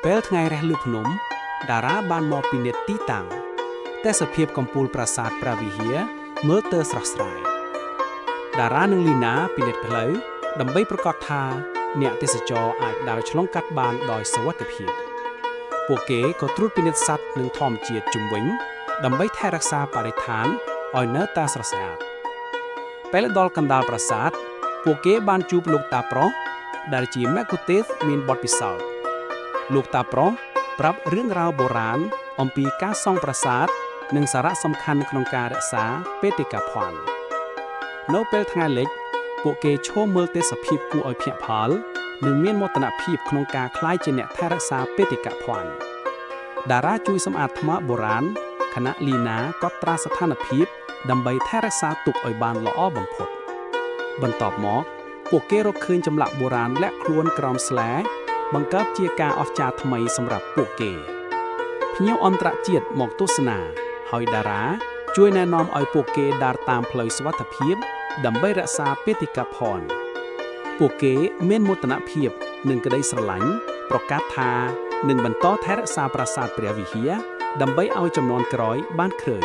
ពេលថ្ងៃរះលើភ្នំតារាបានមកពិនិត្យទីតាំងតែសភាពកំពូលប្រាសាទព្រះវិហារមើលទៅស្រស់ស្រាយតារានិងលីណាពិនិត្យផ្លូវដើម្បីប្រកាសថាអ្នកទេសចរអាចដើរឆ្លងកាត់បានដោយសុវត្ថិភាពពួកគេក៏ត្រួតពិនិត្យសត្វនិងធម្មជាតិជុំវិញដើម្បីថែរក្សាបរិស្ថានឲ្យនៅតែស្រស់ស្អាតពេលដល់កណ្ដាលប្រាសាទពួកគេបានជួបលោកតាប្រុសដែលជាមគ្គុទ្ទេសក៍មានបទពិសោធន៍លោកតាប្រុសប្រាប់រឿងរ៉ាវបុរាណអំពីការសង់ប្រាសាទនិងសារៈសំខាន់ក្នុងការរក្សាបេតិកភណ្ឌនៅពេលថ្ងៃលិចពួកគេឈរមើលទេសភាពគួរឲ្យភ្ញាក់ផ្អើលនិងមានមោទនភាពក្នុងការក្លាយជាអ្នកថែរក្សាបេតិកភណ្ឌតារាជួយសម្អាតថ្មបុរាណខណៈលីណាកត់ត្រាស្ថានភាពដើម្បីថែរក្សាទុកឲ្យបានល្អបំផុតបន្ទាប់មកពួកគេរកឃើញចម្លាក់បុរាណលាក់ខ្លួនក្រោមស្លែបង្កើតជាការអស្ចារ្យថ្មីសម្រាប់ពួកគេភ្ញៀវអន្តរជាតិមកទស្សនាហើយតារាជួយណែនាំឲ្យពួកគេដើរតាមផ្លូវសុវត្ថិភាពដើម្បីរក្សាបេតិកភណ្ឌពួកគេមានមោទនភាពនិងក្តីស្រឡាញ់ប្រកាសថានឹងបន្តថែរក្សាប្រាសាទព្រះវិហារដើម្បីឲ្យជំនាន់ក្រោយបានឃើញ